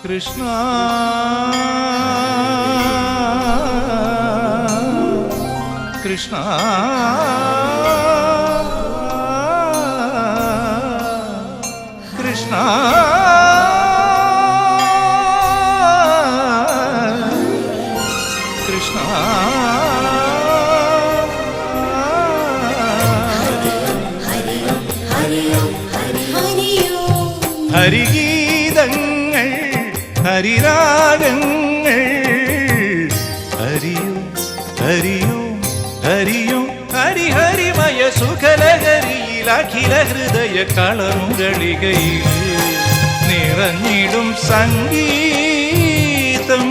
കൃഷ്ണ കൃഷ്ണ കൃഷ്ണ കൃഷ്ണ ഹരിഗീതങ്ങൾ ഹരിരാഗങ്ങൾ ഹരിയോ ഹരിയോ ഹരിയോ ഹരിഹരിമയ സുഖലഹരിയിൽ അഖില ഹൃദയ കളമുരളികയിൽ നിറഞ്ഞിടും സംഗീതം.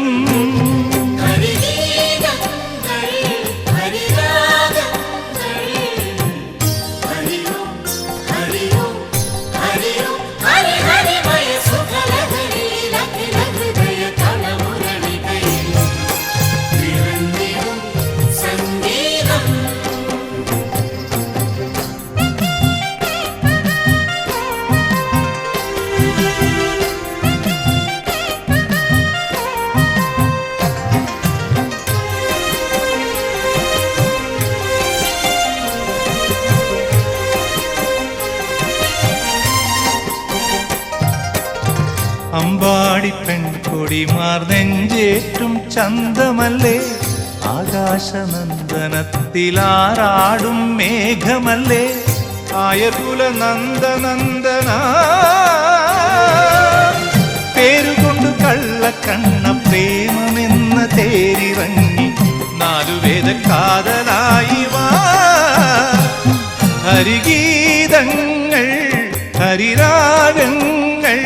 അമ്പാടി പെൺകൊടിമാർ നെഞ്ചേറ്റും ചന്തമല്ലേ, ആകാശനന്ദനത്തിലാറാടും മേഘമല്ലേ, ആയർകുല നന്ദനന്ദന പേരുകൊണ്ടു കള്ളക്കണ്ണ പ്രേമമെന്ന തേരിറങ്ങി നാലുവേദ കാതലായി വാ. ഹരിഗീതങ്ങൾ ഹരിരാഗങ്ങൾ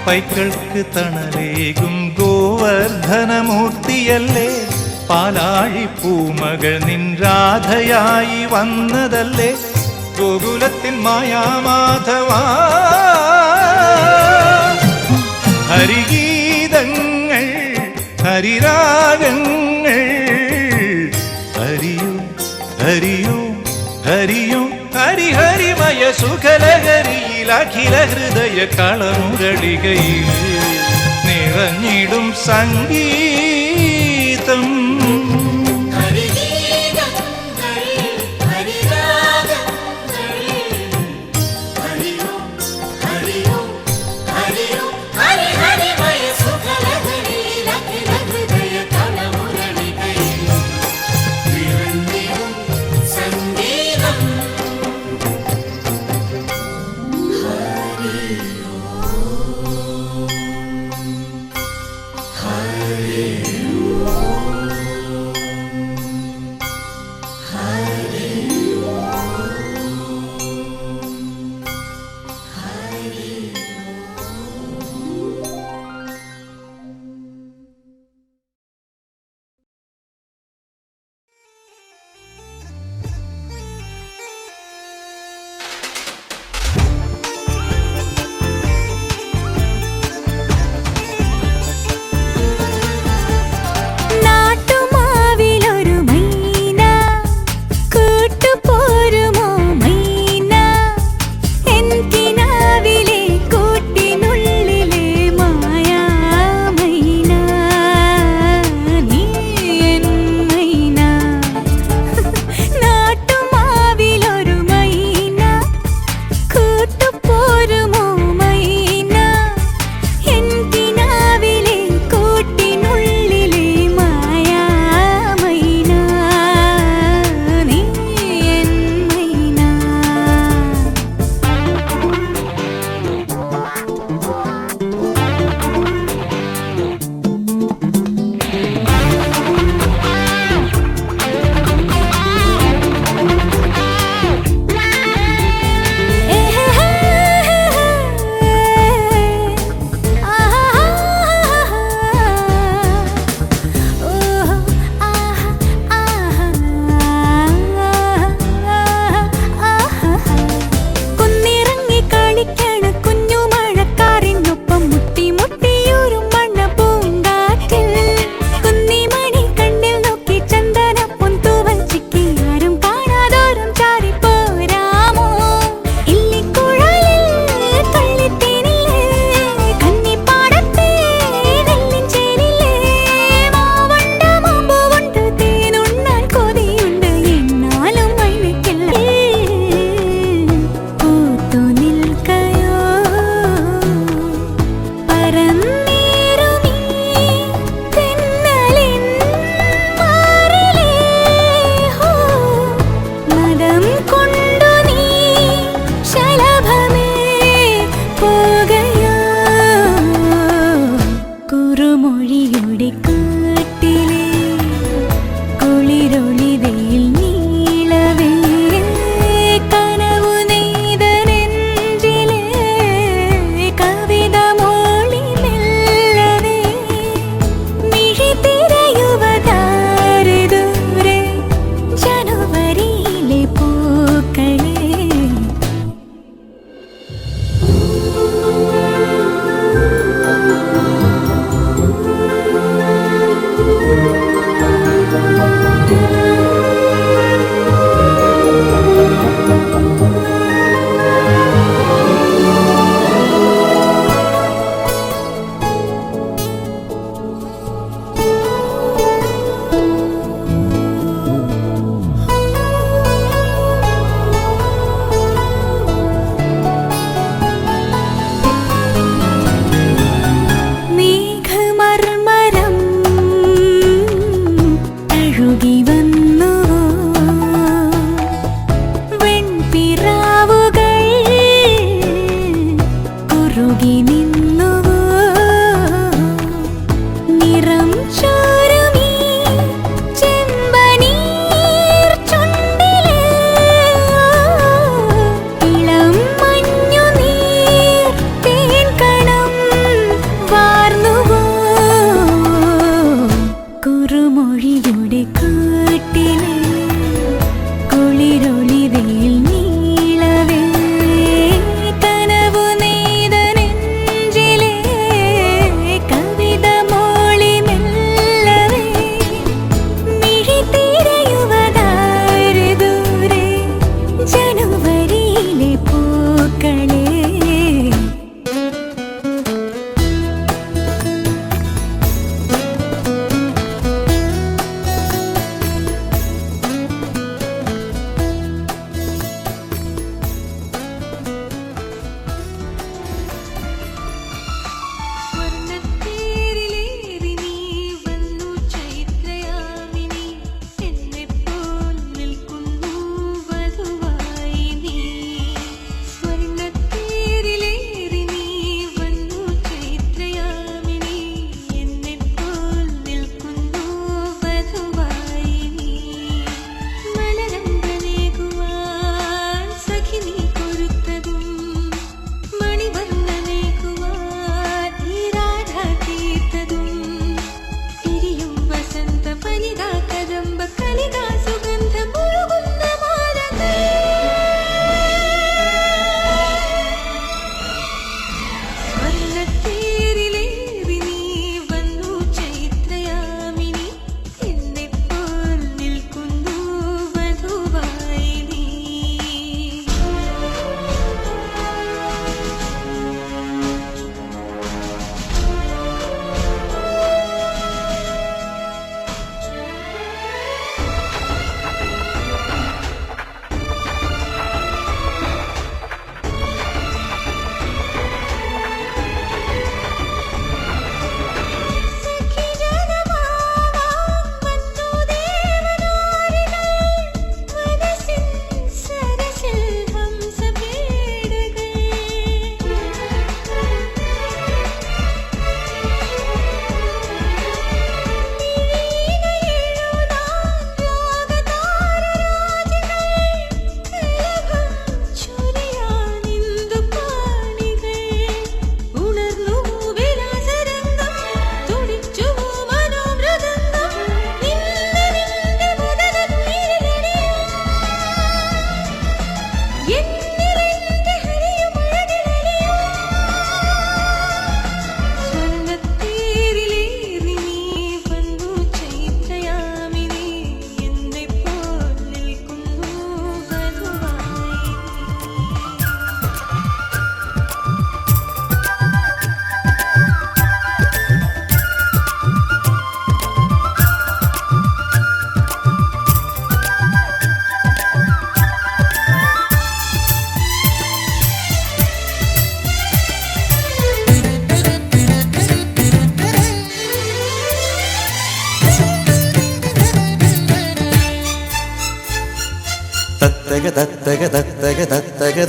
പൈക്കൾക്ക് തണലേകും ഗോവർദ്ധനമൂർത്തിയല്ലേ, പാലാഴി പൂമകൾ നിൻ രാധയായി വന്നതല്ലേ, ഗോകുലത്തിൻ മായാമാധവ. ഹരിഗീതങ്ങൾ ഹരിരാഗങ്ങൾ ഹരിയോ ഹരിയോ ഹരിയോ ഹരിഹരിമയ സുഖലഹരിയിൽ അഖില ഹൃദയ കളമുരളികയിൽ നിറഞ്ഞിടും സംഗീതം. Hare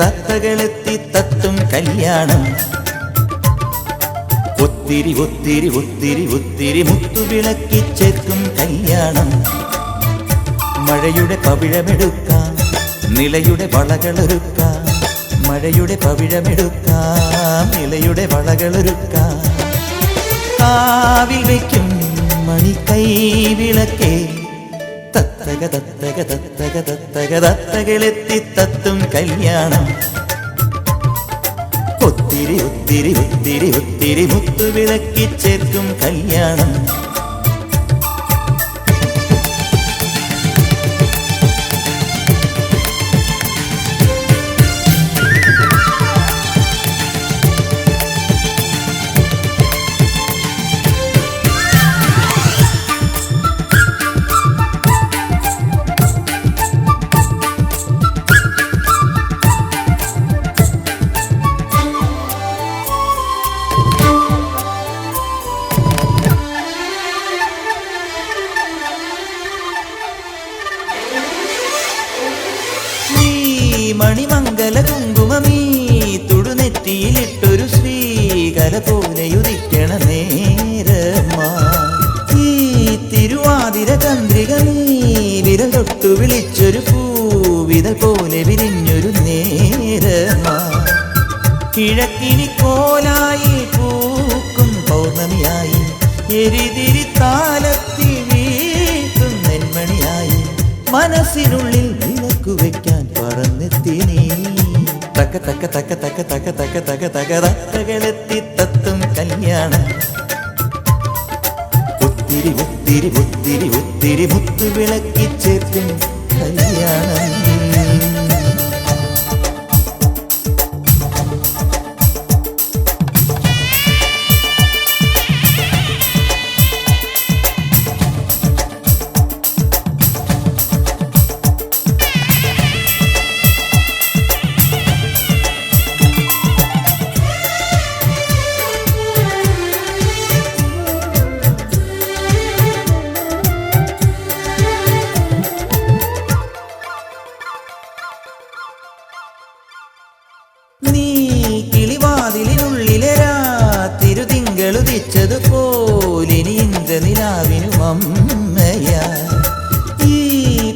തത്തകളെത്തി തത്തും കല്യാണം. ഒത്തിരി ഒത്തിരി ഒത്തിരി ഒത്തിരി മുത്തുവിളക്കി ചേർക്കും കല്യാണം. മഴയുടെ പവിഴമെടുക്കാം, നിലയുടെ വളകളൊരുക്കാം. മഴയുടെ പവിഴമെടുക്കാം, നിലയുടെ വളകളൊരുക്കാം. കാവിൽ വയ്ക്കും മണിക്കൈ വിളക്കേ തത്തക തത്തക തത്തക തത്തക തത്തകളെത്തി തത്തും കല്യാണം. ഒത്തിരി ഒത്തിരി ഒത്തിരി ഒത്തിരി മുത്തുവിളക്കി ചേർക്കും കല്യാണം. മണിമംഗല കുങ്കുമമീ തുടുനെറ്റിയിലിട്ടൊരു ശ്രീ വിളിച്ചൊരു പൂവിത പോലെ വിരിഞ്ഞൊരു നേരമാ കിഴക്കിനി കോലായി പൂക്കും പൗർണമിയായി എരിതിരി താലത്തിൽ വീട്ടും നെന്മണിയായി മനസ്സിനുള്ളിൽ വിളക്കു വെക്കാൻ പറന്നെത്തി നീ തക്ക തക്ക തക്ക തക്ക തക്ക തക്ക തക്ക തക തക്കകളെത്തി തത്തും കല്യാണം ഒത്തിരി ഒത്തിരി ഒത്തിരി ഒത്തിരി മുത്തു വിളക്കി ചേർക്കും കല്യാണം നീ കിളിവാതിലിനുള്ളിലെ രാത്തിരുതിങ്കളുദിച്ചതുപോലിനി ഇന്ദ്രനിലാവിനും അമ്മയാ ഈ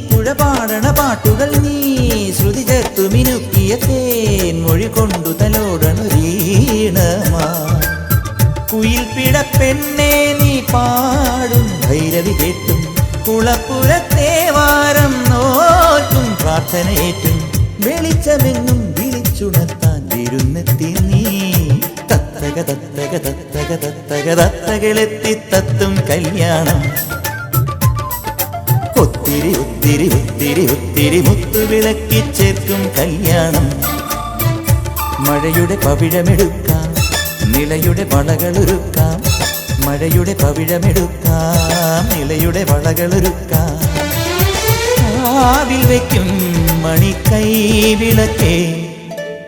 പുഴ പാടണ പാട്ടുകൾ നീ ശ്രുതി ചേർത്തു മിനുക്കിയ തേൻമൊഴി കൊണ്ടു തലോടണൊരീണമാ കുയിൽ പിട പെണ്ണെ നീ പാടും ഭൈരവി കേട്ടും കുളപ്പുരത്തേവാരം നോക്കും പ്രാർത്ഥനയേറ്റും വെളിച്ചമെങ്ങും വിളിച്ചുണർത്താൻ വിരുന്നെത്തി നീ തത്തക തത്തക തത്തക തത്തക തത്തകളെത്തി തത്തും കല്യാണം ഒത്തിരി ഒത്തിരി ഒത്തിരി ഒത്തിരി മുത്തു വിളക്കി ചേർക്കും കല്യാണം മഴയുടെ പവിഴമെടുക്കാം നിലയുടെ വളകളൊരുക്കാം മഴയുടെ പവിഴമെടുക്കാം നിലയുടെ വളകളൊരുക്കാം ആവിൽ വയ്ക്കും മണിക്കൈ വിളക്കേ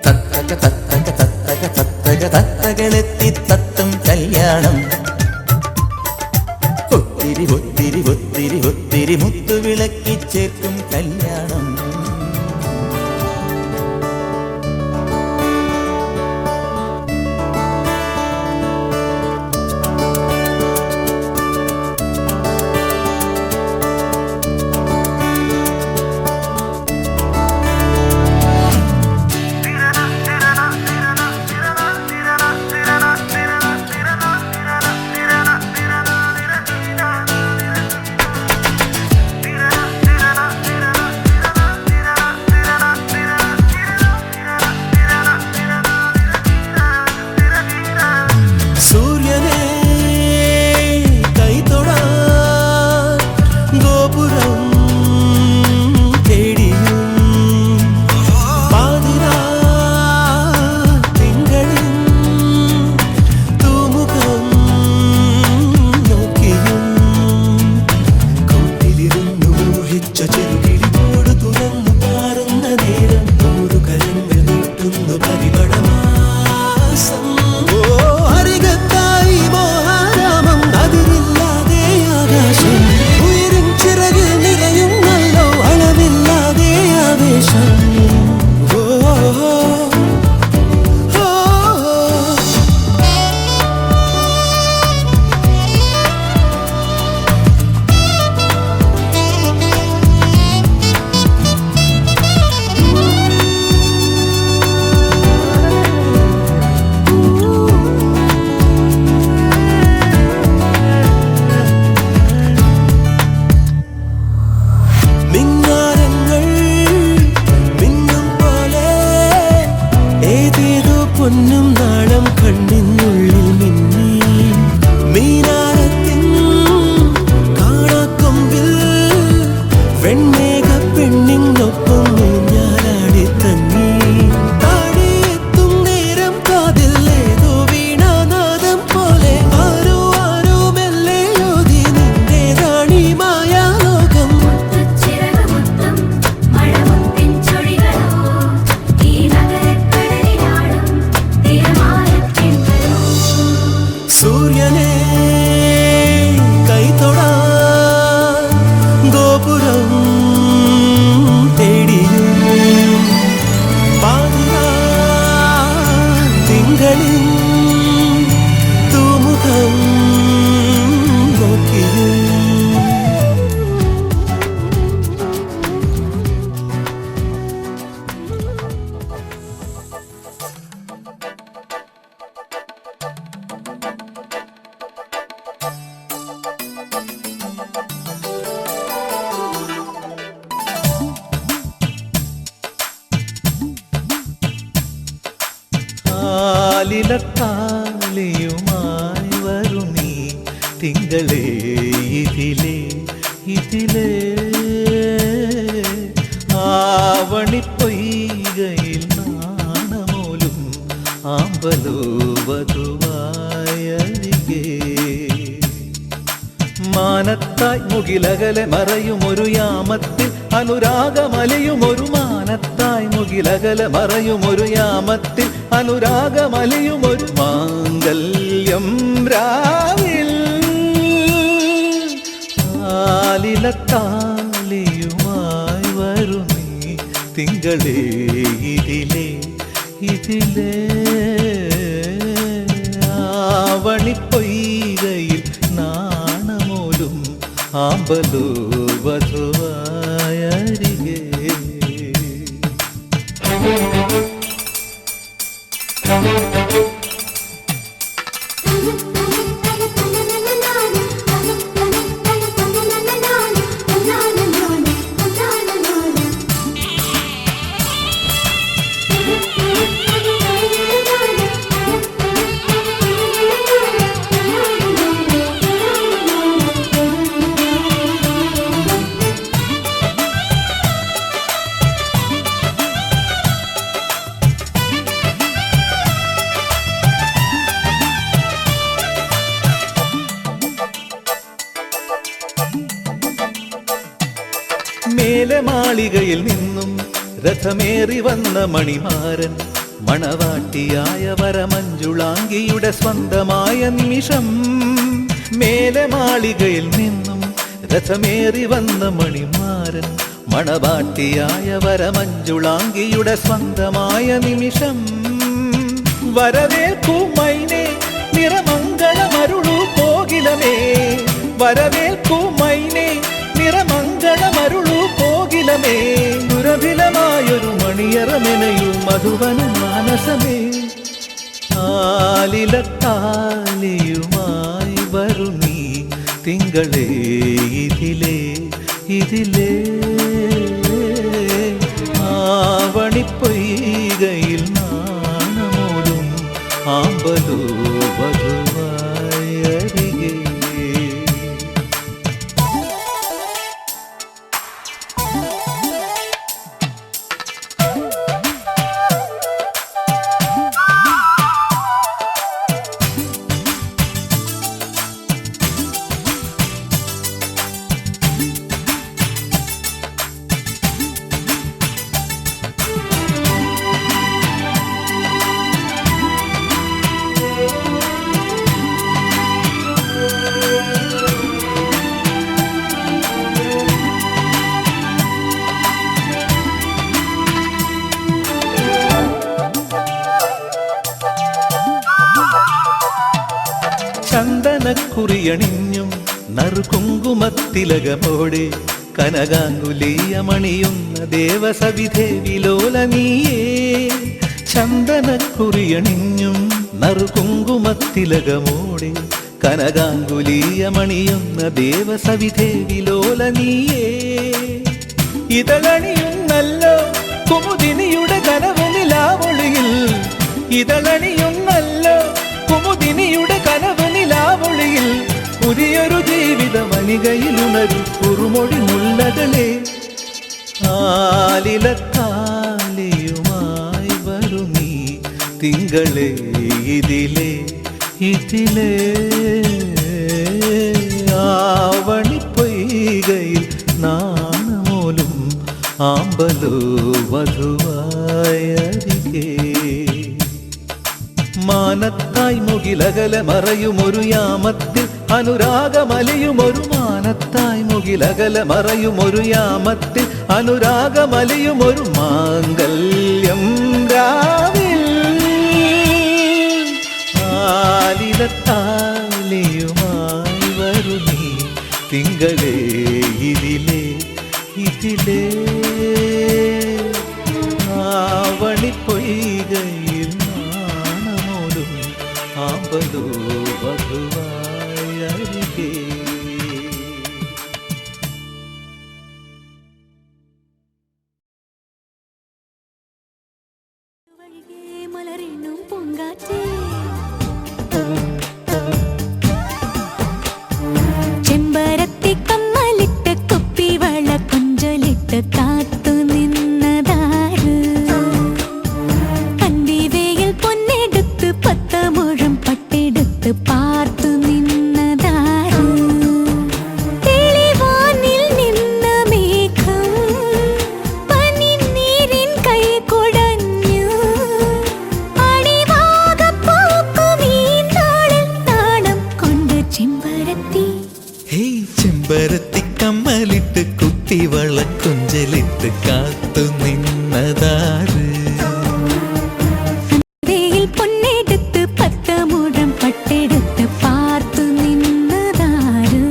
തത്തക തത്തക തത്തക തത്തക തത്തകളെത്തി തത്തും കല്യാണം ഒത്തിരി ഒത്തിരി ഒത്തിരി ഒത്തിരി മുത്തു വിളക്കി ചേർക്കും കല്യാണം ആലിലത്താലിയുമായി വരും നീ തിങ്കളേ ഇതിലേ ഇതിലേ ആവണിപ്പൊയ്കയിൽ നാണമോലും ആമ്പലോ വധുവായരികെ മാനത്തായി മുകിലകലെ മറയുമൊരു യാമത്തിൽ അനുരാഗമലയുമൊരു മാനത്തായി മുകിലകലെ മറയുമൊരു യാമത്തിൽ അനുരാഗമലയുമൊരു മാംഗല്യം രാവിൽ ആലിലത്താലിയുമായി വരും നീ തിങ്കളേ ഇതിലേ ഇതിലേ ആവണിപ്പൊയ്കയിൽ നാണമോലും ആമ്പലോ വധുവായരികെ മേലെ മാളികയിൽ നിന്നും രഥമേറി വന്ന മണിമാരൻ മണവാട്ടിയായ വരമഞ്ജുളാംഗിയുടെ സ്വന്തമായ നിമിഷം മേലെ മാളികയിൽ നിന്നും രഥമേറി വന്ന മണിമാരൻ മണവാട്ടിയായ വരമഞ്ജുളാംഗിയുടെ സ്വന്തമായ നിമിഷം വരവേൽക്കൂ മൈനേ നിറമംഗളമരുളൂ കോകിലമേ വരവേൽക്കൂ മൈനേ നിറമംഗളമരുളൂ കോകിലമേ ദുരഭിലമായൊരു മണിയറമെനയൂ മധുവന മാനസമേ ആലിലത്താലിയുമായി വരും നീ തിങ്കളേ ഇതിലേ ഇതിലേ ആവണിപ്പൊയ്കയിൽ നാണമോലും ആമ്പലോ വധുവായരികെ ചന്ദനക്കുറിയണിഞ്ഞും നറുകുങ്കുമത്തിലകമോടെ കനകാങ്കുലീയമണിയുന്ന ദേവസവിധേ വിലോലനീയേ ചന്ദനക്കുറിയണിഞ്ഞും നറുകുങ്കുമത്തിലകമോടെ കനകാങ്കുലീയമണിയുന്ന ദേവസവിധേ വിലോലനീയേ ഇതളണിയുന്നല്ലോ കുമുദിനിയുടെ കനവനിലാവൊളിയിൽ ഇതളണിയുന്നല്ലോ കുമുദിനിയുടെ കനവനിലാവൊളിയിൽ പുതിയൊരു ജീവിത വനികയിലുണരു കുറുമൊഴി മുല്ലകളെ ആലിലത്താലിയുമായി വരും നീ തിങ്കളേ ഇതിലേ ഇതിലേ ആവണിപ്പൊയ്കയിൽ നാണമോലും ആമ്പലോ വധുവായരികെ മാനത്തായി മുകിലകലെ മറയുമൊരു യാമത്തിൽ അനുരാഗമലിയുമൊരു മാനത്തായി മുകിലകലെ മറയുമൊരു യാമത്തിൽ അനുരാഗമലിയുമൊരു മാംഗല്യം രാവിൽ ആലിലത്താലിയുമായി വരും നീ തിങ്കളേ ഇതിലേ ഇതിലേ ആവണിപ്പൊയ്കയിൽ നാണമോലും ആമ്പലോ വധുവായരികെ മലരിൻ വീണും പൂങ്കാറ്റേ ചെമ്പരത്തി കമ്മലിട്ട് കുപ്പിവള കൊഞ്ചലിട്ട് കാത്തു നിന്നതാര് അന്തിവേയിൽ പൊന്നെടുത്ത് 10 മുഴം പട്ടെടുത്ത് പാർത്തു നിന്നതാര് തെളിവാനിൽ നിന്ന മേഘം പനിനീരിൻ കൈ കുടഞ്ഞു അണിവാകപ്പൂക്കും ഈ നാളിൽ നാണം കൊണ്ട് ചെമ്പരത്തി ഹേയ് ചെമ്പരത്തി കമ്മലിട്ട് കുത്തിവള കൊഞ്ചലിട്ട് കാത്തു നിന്നതാര് വെയിൽ പൊന്നെടുത്ത് 10 മുഴം പട്ടെടുത്ത് പാർത്തു നിന്നതാര്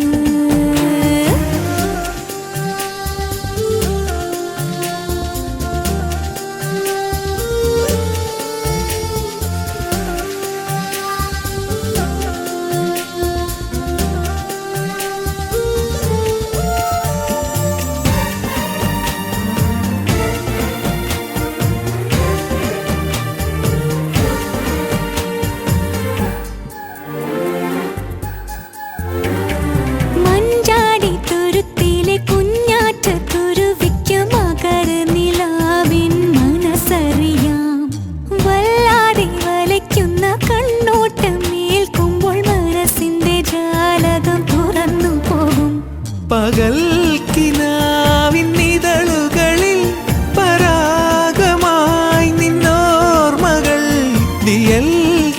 മഞ്ചാടി തുരുത്തിലെ കുഞ്ഞാറ്റ തുരുവിക്ക് മകര നിലാവിൻ മനസ്സറിയാം വല്ലാതെ വലയ്ക്കുന്ന കണ്ണോട്ടം ഏൽക്കുമ്പോൾ മനസ്സിന്റെ ജാലകം തുറന്നു പോകും പകൽ കിനാവിൻ നിഴലുകളിൽ പരാഗമായി നിന്നോർമകൾ ദിയൽ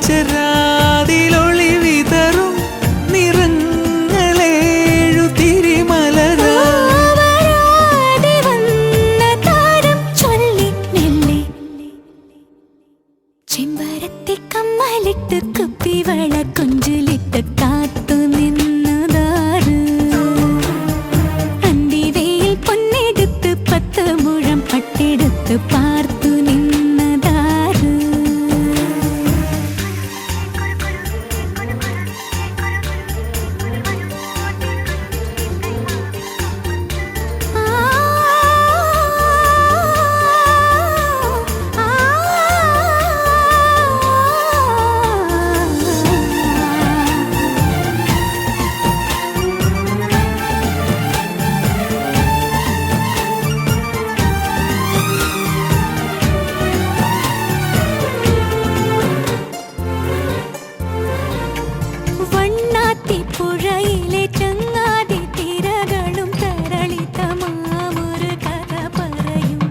ചെരാതിലൊളി വിതറും നിറങ്ങളേഴു തിരിമലരാ വരാതെ വന്ന താരം ചൊല്ലി മെല്ലെ ചെമ്പരത്തി കമ്മലിട്ട് കുപ്പിവള കൊഞ്ചലിട്ട് കാത്തു നിന്നതാര് അന്തിവേയിൽ പൊന്നെടുത്ത് 10 മുഴം പട്ടെടുത്ത് പാർത്തു നിന്നതാര് വണ്ണാത്തി പുഴയിലെ ചങ്ങാതി തിരകളും തരളിതമാമൊരു കഥ പറയും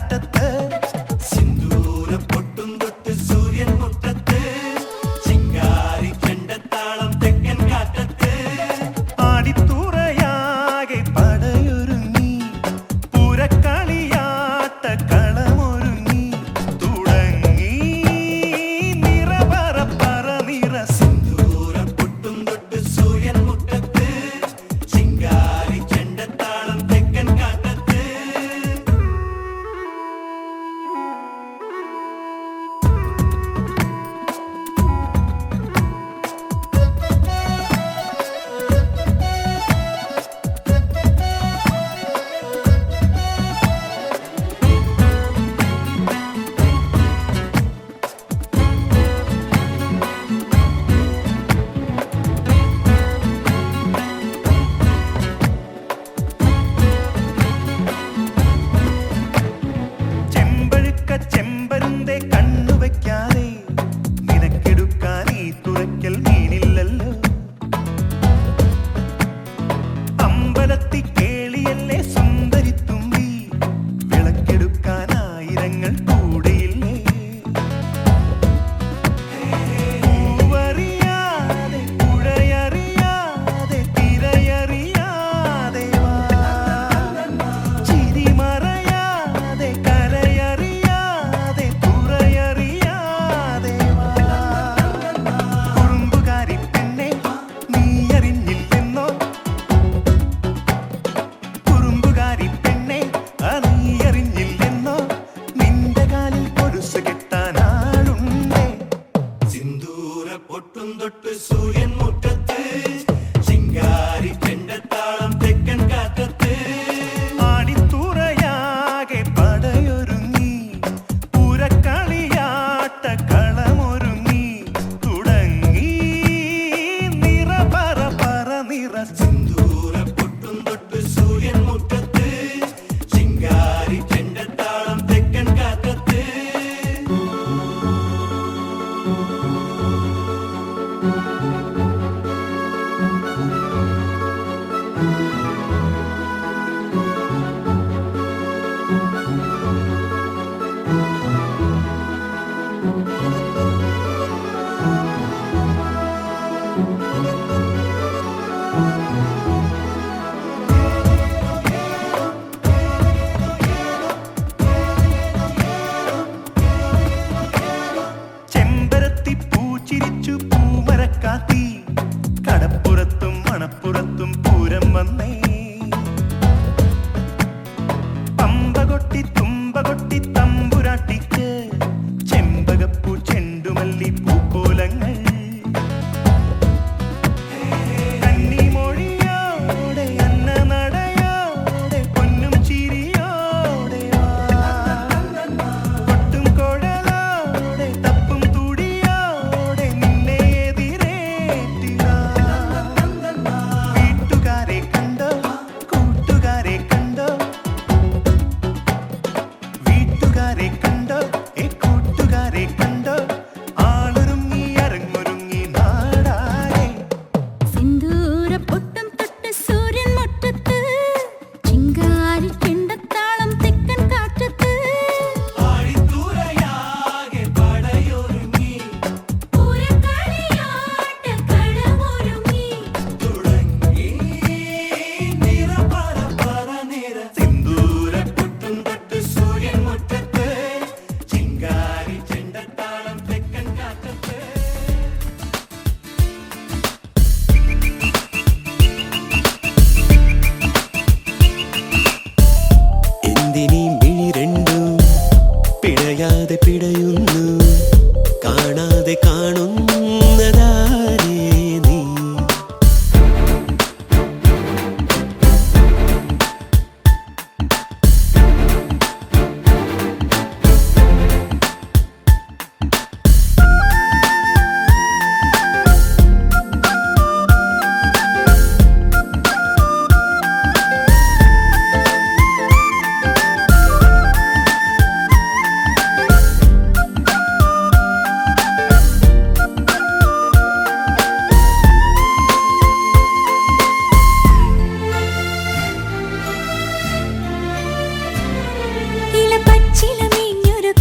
കാറ്റത്ത് സിന്ദൂരം പൊട്ടും തൊട്ട് സൂര്യൻ മുറ്റത്ത് ചിങ്കാരി ചെണ്ടത്താളം തെക്കൻ കാറ്റത്ത് ആടിത്തുറയാകെ പടയൊരുങ്ങി പൂരക്കളിയാട്ട കളമൊരുങ്ങി തുടങ്ങി നിറപറ നിറ സിന്ദൂരം പൊട്ടും തൊട്ട് സൂര്യൻ മുറ്റത്ത് ചിങ്കാരി ചെണ്ടത്താളം തെക്കൻ കാറ്റത്ത്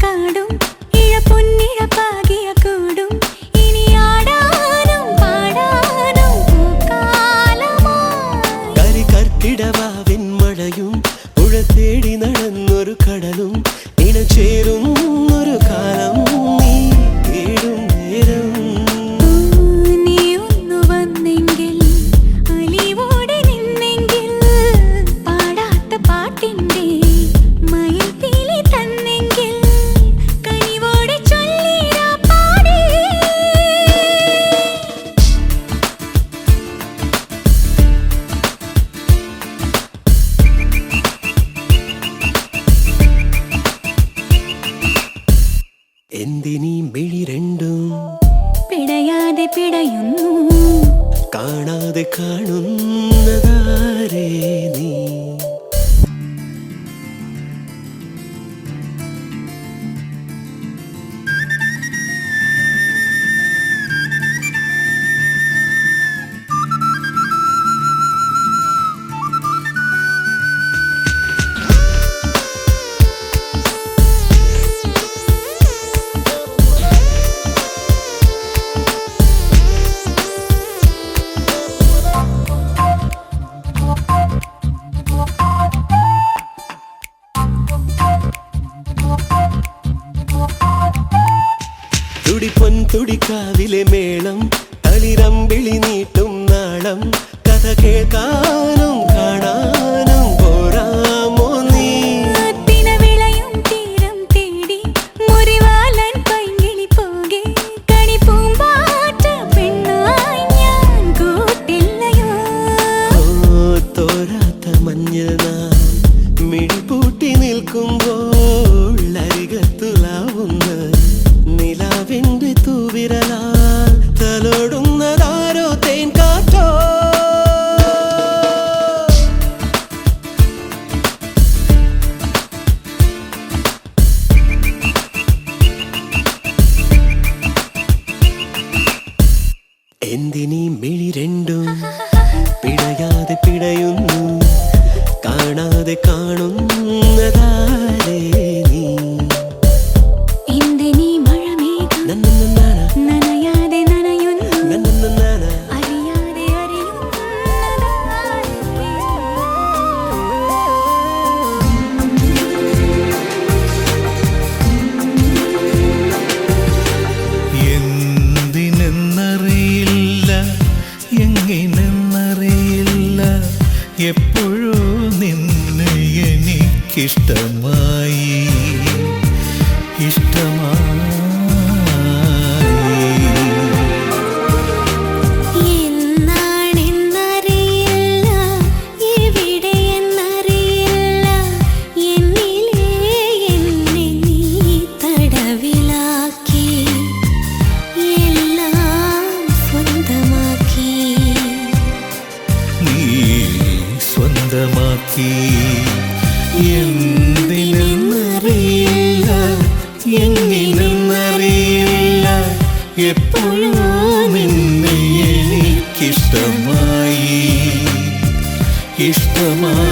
കാടും ഇഴ പൊന്നിഴപ്പാകിയ കൂടും ഇനി ആടാനും പാടാനും പൂക്കാലമായി. കരികർക്കിടവാവിൻ മഴയും പുഴ തേടി നടന്നൊരു കടലും ഇണചേരുന്നൊരു കാലം നീ തേടും നേരം. നീ ഒന്നു വന്നെങ്കിൽ അലിവോടെ നിന്നെങ്കിൽ പാടാത്ത പാട്ടിൻ്റെ മയിൽപ്പീലി തന്നെങ്കിൽ കനിവോടെ ചൊല്ലിടാ പാടി. എന്തിനീ മിഴി രണ്ടും പിടയാതെ പിടയുന്നു കാണാതെ കാണുന്നതാരേ നീ. തുടിപ്പൊൻ തുടിക്കാവിലെ മേളം തളിരമ്പിളി നീട്ടും നാളം കഥ കേൾക്കാനും കാണാനും പോരാമോ നീ. വിളയും തീരം തേടി മുറിവാലൻ പൈങ്കിളി പോകെ കണിപ്പൂമ്പാറ്റ പെണ്ണായി ഞാൻ കൂട്ടില്ലയോ. തോരാത്ത മഞ്ഞൾ നാം മിഴിപൂട്ടി നിൽക്കുമ്പോൾ അരികത്തുലാവുന്ന നിലാവിൻ്റെ തൂവിരലാൽ തലോടുന്നതാരോ തേൻ കാറ്റോ. എന്തിനീ മിഴി രണ്ടും പിടയാതെ പിടയുന്നു കാണാതെ കാണുന്നതാരേ നീ. എന്തിനീ മഴമേഘം നനയാതെ നനയുന്നു അറിയാതെ എന്തിനെന്നറിയില്ല എങ്ങിനെന്നറിയില്ല എപ്പോഴോ നിന്നെ എനിക്കിഷ്ടമായി ഇഷ്ടമായി. എന്നാണെന്നറിയില്ല എവിടെയെന്നറിയില്ല എന്നിലെ എന്നെ നീ തടവിലാക്കി എല്ലാം സ്വന്തമാക്കി. നീ സ്വന്തമാക്കി. എന്തിനെന്നറിയില്ല എങ്ങിനെന്നറിയില്ല എപ്പോഴോ നിന്നെ എനിക്കിഷ്ടമായി ഇഷ്ടമായി.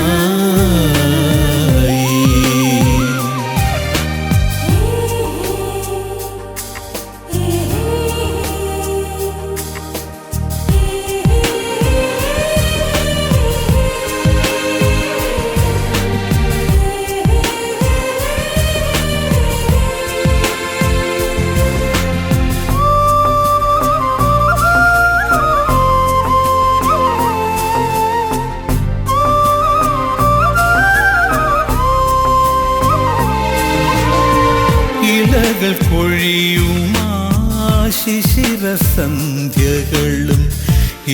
ഇലകൾ പൊഴിയുമാ ശിശിരസന്ധ്യകളും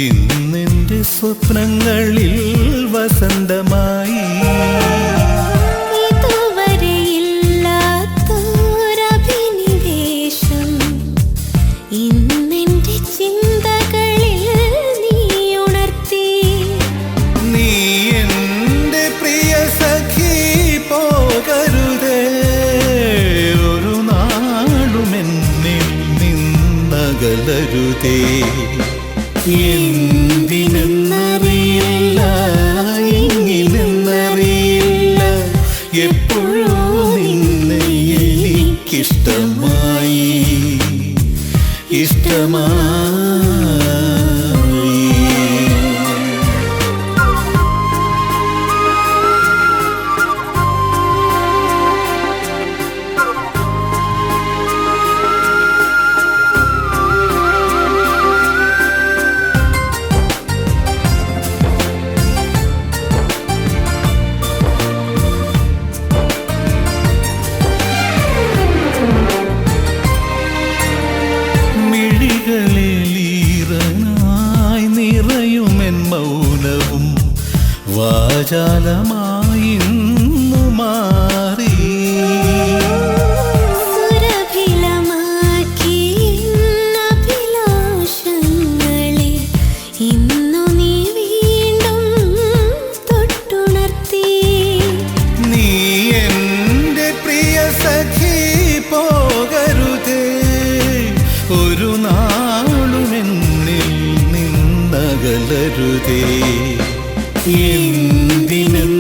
ഇന്നെൻ്റെ സ്വപ്നങ്ങളിൽ വസന്തമായി. ഇതുവരെയില്ലാത്തൊരഭിനിവേശം ഇന്നെൻ്റെ ചിന്തകളിൽ നീ ഉണർത്തി. നീ എൻ്റെ പ്രിയ സഖി പോകരുതേ ഒരു നാളും എന്നിൽ നിന്നകലരുതേ. എന്തിനെന്നറിയില്ല എങ്ങിനെന്നറിയില്ല എപ്പോഴോ നിന്നെ എനിക്ക് ഇഷ്ടമായി ഇഷ്ടമായി. മിഴികളിലീറനായി നിറയുമെൻ മൗനവും വാചാലമായിന്നു മാറി. സുരഭിലമാക്കി അഭിലാഷങ്ങളെ ഇന്നു നീ വീണ്ടും തൊട്ടുണർത്തി. നീ എൻ്റെ പ്രിയ സഖി പോകരുതേ, ഒരു നാളും എന്നിൽ നിന്നകലരുതേ. എന്തിനും